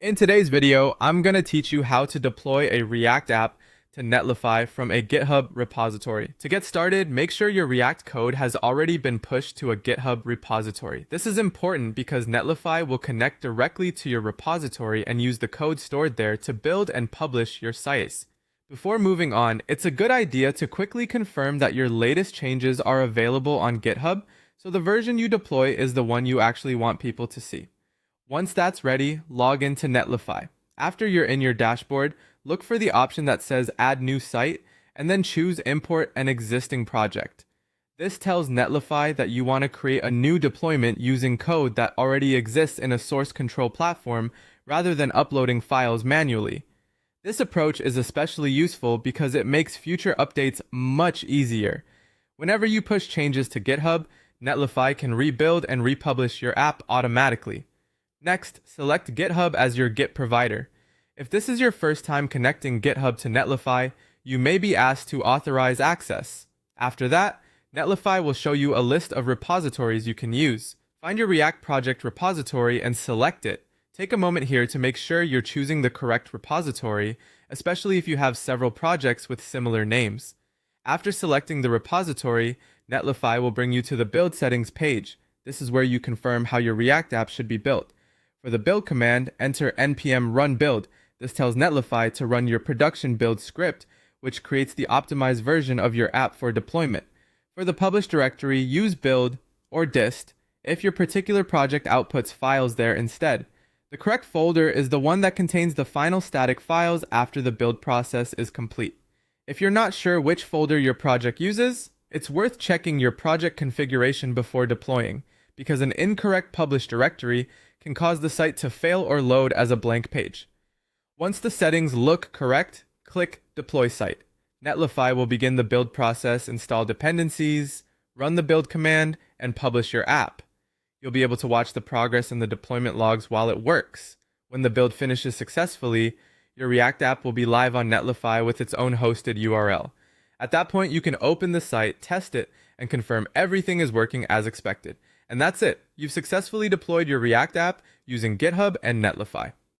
In today's video, I'm going to teach you how to deploy a React app to Netlify from a GitHub repository. To get started, make sure your React code has already been pushed to a GitHub repository. This is important because Netlify will connect directly to your repository and use the code stored there to build and publish your sites. Before moving on, it's a good idea to quickly confirm that your latest changes are available on GitHub, so the version you deploy is the one you actually want people to see. Once that's ready, log into Netlify. After you're in your dashboard, look for the option that says Add New Site, and then choose Import an Existing Project. This tells Netlify that you want to create a new deployment using code that already exists in a source control platform rather than uploading files manually. This approach is especially useful because it makes future updates much easier. Whenever you push changes to GitHub, Netlify can rebuild and republish your app automatically. Next, select GitHub as your Git provider. If this is your first time connecting GitHub to Netlify, you may be asked to authorize access. After that, Netlify will show you a list of repositories you can use. Find your React project repository and select it. Take a moment here to make sure you're choosing the correct repository, especially if you have several projects with similar names. After selecting the repository, Netlify will bring you to the build settings page. This is where you confirm how your React app should be built. For the build command, enter npm run build. This tells Netlify to run your production build script, which creates the optimized version of your app for deployment. For the publish directory, use build or dist if your particular project outputs files there instead. The correct folder is the one that contains the final static files after the build process is complete. If you're not sure which folder your project uses, it's worth checking your project configuration before deploying, because an incorrect publish directory can cause the site to fail or load as a blank page. Once the settings look correct, click Deploy Site. Netlify will begin the build process, install dependencies, run the build command, and publish your app. You'll be able to watch the progress in the deployment logs while it works. When the build finishes successfully, your React app will be live on Netlify with its own hosted URL. At that point, you can open the site, test it, and confirm everything is working as expected. And that's it. You've successfully deployed your React app using GitHub and Netlify.